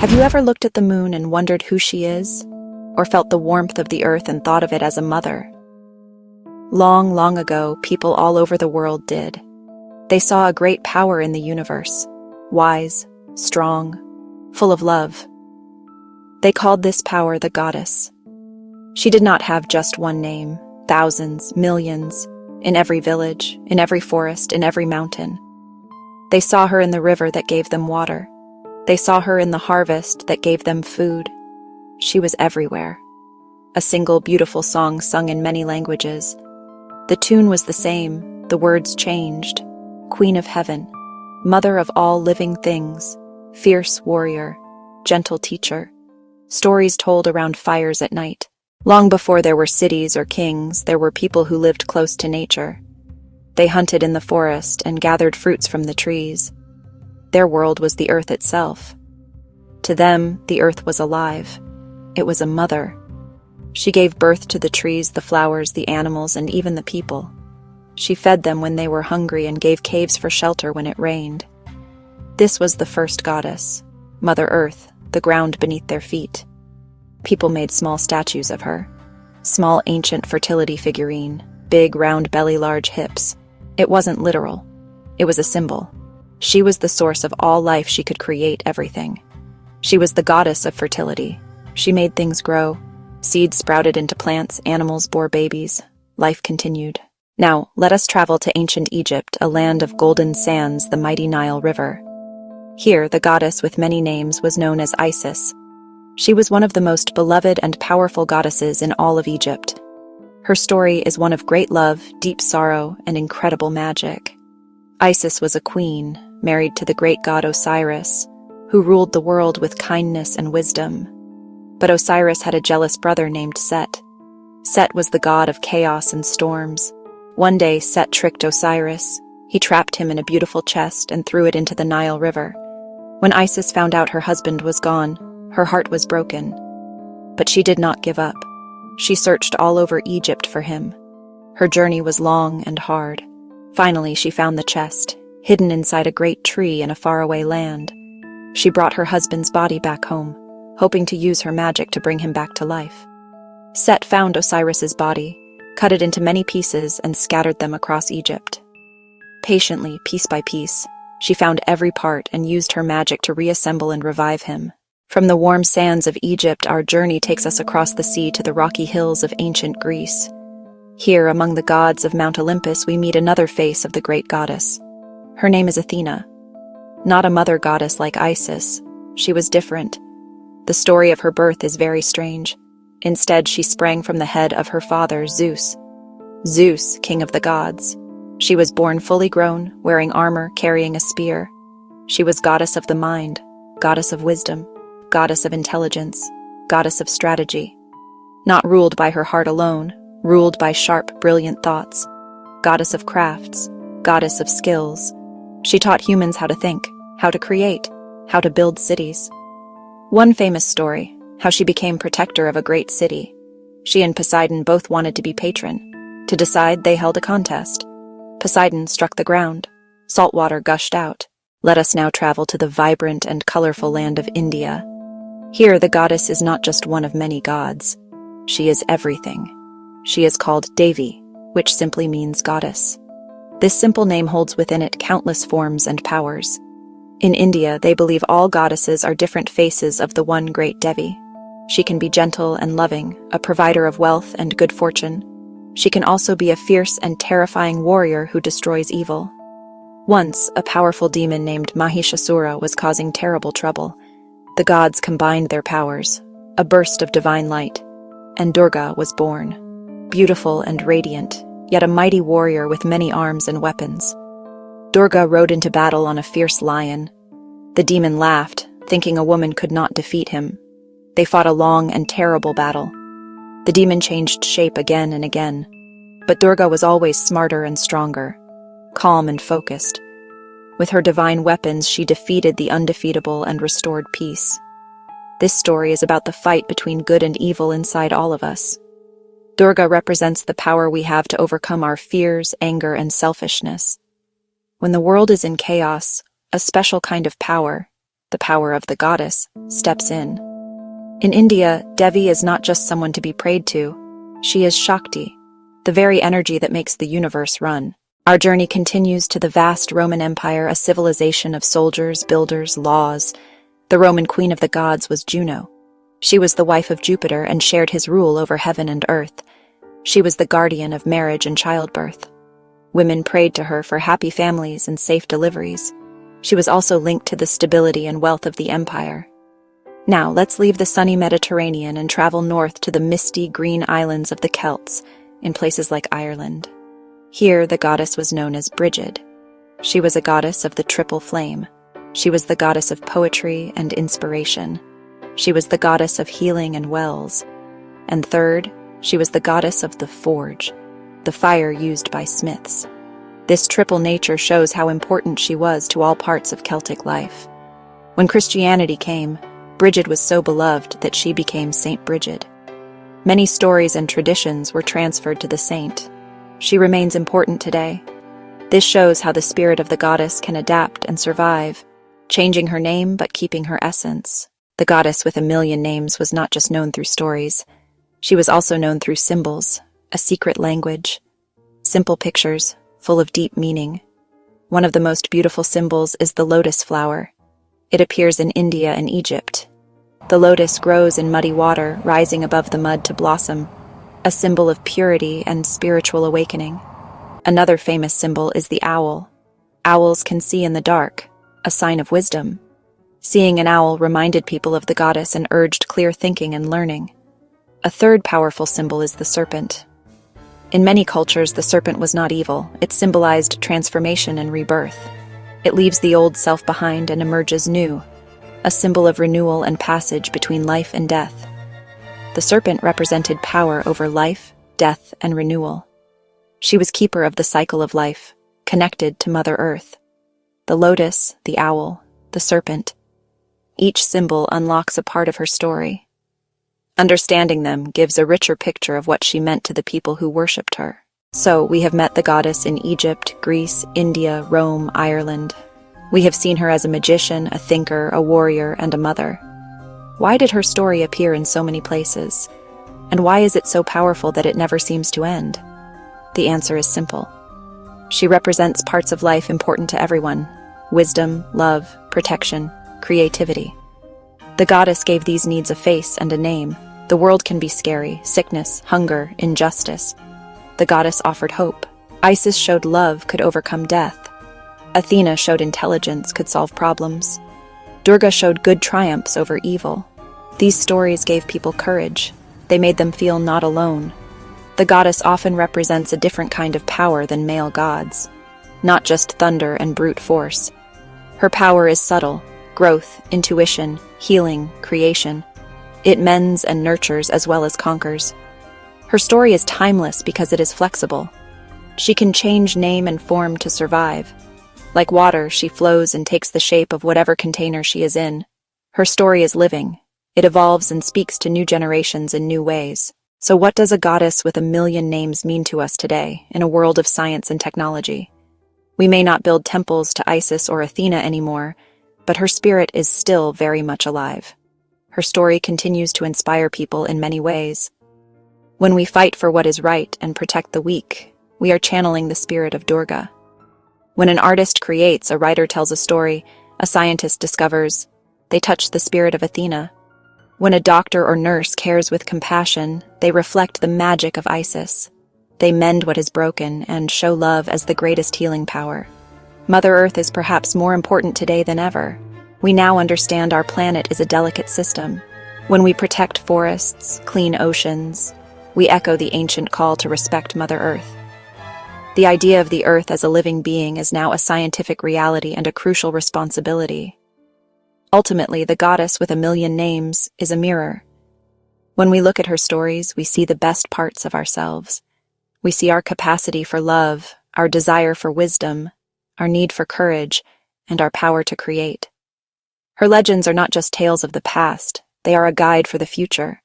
Have you ever looked at the moon and wondered who she is? Or felt the warmth of the earth and thought of it as a mother? Long, long ago, people all over the world did. They saw a great power in the universe, wise, strong, full of love. They called this power the goddess. She did not have just one name, thousands, millions, in every village, in every forest, in every mountain. They saw her in the river that gave them water. They saw her in the harvest that gave them food. She was everywhere. A single beautiful song sung in many languages. The tune was the same, the words changed. Queen of Heaven, Mother of all living things, fierce warrior, gentle teacher. Stories told around fires at night. Long before there were cities or kings, there were people who lived close to nature. They hunted in the forest and gathered fruits from the trees. Their world was the earth itself. To them, the earth was alive. It was a mother. She gave birth to the trees, the flowers, the animals, and even the people. She fed them when they were hungry and gave caves for shelter when it rained. This was the first goddess, Mother Earth, the ground beneath their feet. People made small statues of her. Small ancient fertility figurine, big round belly, large hips. It wasn't literal. It was a symbol. She was the source of all life. She could create everything. She was the goddess of fertility. She made things grow. Seeds sprouted into plants, animals bore babies. Life continued. Now, let us travel to ancient Egypt, a land of golden sands, the mighty Nile River. Here, the goddess with many names was known as Isis. She was one of the most beloved and powerful goddesses in all of Egypt. Her story is one of great love, deep sorrow, and incredible magic. Isis was a queen, married to the great god Osiris, who ruled the world with kindness and wisdom. But Osiris had a jealous brother named Set. Set was the god of chaos and storms. One day, Set tricked Osiris. He trapped him in a beautiful chest and threw it into the Nile River. When Isis found out her husband was gone, her heart was broken. But she did not give up. She searched all over Egypt for him. Her journey was long and hard. Finally, she found the chest, hidden inside a great tree in a faraway land. She brought her husband's body back home, hoping to use her magic to bring him back to life. Set found Osiris's body, cut it into many pieces, and scattered them across Egypt. Patiently, piece by piece, she found every part and used her magic to reassemble and revive him. From the warm sands of Egypt, our journey takes us across the sea to the rocky hills of ancient Greece. Here, among the gods of Mount Olympus, we meet another face of the great goddess. Her name is Athena. Not a mother goddess like Isis. She was different. The story of her birth is very strange. Instead, she sprang from the head of her father, Zeus. Zeus, king of the gods. She was born fully grown, wearing armor, carrying a spear. She was goddess of the mind, goddess of wisdom, goddess of intelligence, goddess of strategy. Not ruled by her heart alone, ruled by sharp, brilliant thoughts. Goddess of crafts, goddess of skills. She taught humans how to think, how to create, how to build cities. One famous story, how she became protector of a great city. She and Poseidon both wanted to be patron. To decide, they held a contest. Poseidon struck the ground. Salt water gushed out. Let us now travel to the vibrant and colorful land of India. Here, the goddess is not just one of many gods. She is everything. She is called Devi, which simply means goddess. This simple name holds within it countless forms and powers. In India, they believe all goddesses are different faces of the one great Devi. She can be gentle and loving, a provider of wealth and good fortune. She can also be a fierce and terrifying warrior who destroys evil. Once, a powerful demon named Mahishasura was causing terrible trouble. The gods combined their powers, a burst of divine light, and Durga was born. Beautiful and radiant, yet a mighty warrior with many arms and weapons. Durga rode into battle on a fierce lion. The demon laughed, thinking a woman could not defeat him. They fought a long and terrible battle. The demon changed shape again and again, but Durga was always smarter and stronger, calm and focused. With her divine weapons, she defeated the undefeatable and restored peace. This story is about the fight between good and evil inside all of us. Durga represents the power we have to overcome our fears, anger, and selfishness. When the world is in chaos, a special kind of power, the power of the goddess, steps in. In India, Devi is not just someone to be prayed to. She is Shakti, the very energy that makes the universe run. Our journey continues to the vast Roman Empire, a civilization of soldiers, builders, laws. The Roman queen of the gods was Juno. She was the wife of Jupiter and shared his rule over heaven and earth. She was the guardian of marriage and childbirth. Women prayed to her for happy families and safe deliveries. She was also linked to the stability and wealth of the empire. Now, let's leave the sunny Mediterranean and travel north to the misty green islands of the Celts, in places like Ireland. Here, the goddess was known as Brigid. She was a goddess of the triple flame. She was the goddess of poetry and inspiration. She was the goddess of healing and wells. And third, she was the goddess of the forge, the fire used by smiths. This triple nature shows how important she was to all parts of Celtic life. When Christianity came, Brigid was so beloved that she became Saint Brigid. Many stories and traditions were transferred to the saint. She remains important today. This shows how the spirit of the goddess can adapt and survive, changing her name but keeping her essence. The goddess with a million names was not just known through stories. She was also known through symbols, a secret language, simple pictures full of deep meaning. One of the most beautiful symbols is the lotus flower. It appears in India and Egypt. The lotus grows in muddy water, rising above the mud to blossom, a symbol of purity and spiritual awakening. Another famous symbol is the owl. Owls can see in the dark, a sign of wisdom. Seeing an owl reminded people of the goddess and urged clear thinking and learning. A third powerful symbol is the serpent. In many cultures, the serpent was not evil. It symbolized transformation and rebirth. It leaves the old self behind and emerges new, a symbol of renewal and passage between life and death. The serpent represented power over life, death, and renewal. She was keeper of the cycle of life, connected to Mother Earth. The lotus, the owl, the serpent. Each symbol unlocks a part of her story. Understanding them gives a richer picture of what she meant to the people who worshipped her. So, we have met the goddess in Egypt, Greece, India, Rome, Ireland. We have seen her as a magician, a thinker, a warrior, and a mother. Why did her story appear in so many places? And why is it so powerful that it never seems to end? The answer is simple. She represents parts of life important to everyone: wisdom, love, protection, creativity. The goddess gave these needs a face and a name. The world can be scary: sickness, hunger, injustice. The goddess offered hope. Isis showed love could overcome death. Athena showed intelligence could solve problems. Durga showed good triumphs over evil. These stories gave people courage. They made them feel not alone. The goddess often represents a different kind of power than male gods, not just thunder and brute force. Her power is subtle: growth, intuition, healing, creation. It mends and nurtures as well as conquers. Her story is timeless because it is flexible. She can change name and form to survive. Like water, she flows and takes the shape of whatever container she is in. Her story is living. It evolves and speaks to new generations in new ways. So what does a goddess with a million names mean to us today, in a world of science and technology? We may not build temples to Isis or Athena anymore, but her spirit is still very much alive. Her story continues to inspire people in many ways. When we fight for what is right and protect the weak, we are channeling the spirit of Durga. When an artist creates, a writer tells a story, a scientist discovers, they touch the spirit of Athena. When a doctor or nurse cares with compassion, they reflect the magic of Isis. They mend what is broken and show love as the greatest healing power. Mother Earth is perhaps more important today than ever. We now understand our planet is a delicate system. When we protect forests, clean oceans, we echo the ancient call to respect Mother Earth. The idea of the Earth as a living being is now a scientific reality and a crucial responsibility. Ultimately, the goddess with a million names is a mirror. When we look at her stories, we see the best parts of ourselves. We see our capacity for love, our desire for wisdom, our need for courage, and our power to create. Her legends are not just tales of the past, they are a guide for the future.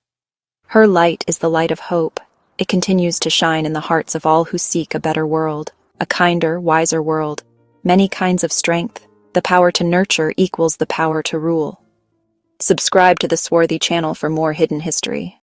Her light is the light of hope. It continues to shine in the hearts of all who seek a better world, a kinder, wiser world, many kinds of strength, The power to nurture equals the power to rule. Subscribe to the Swarthy channel for more hidden history.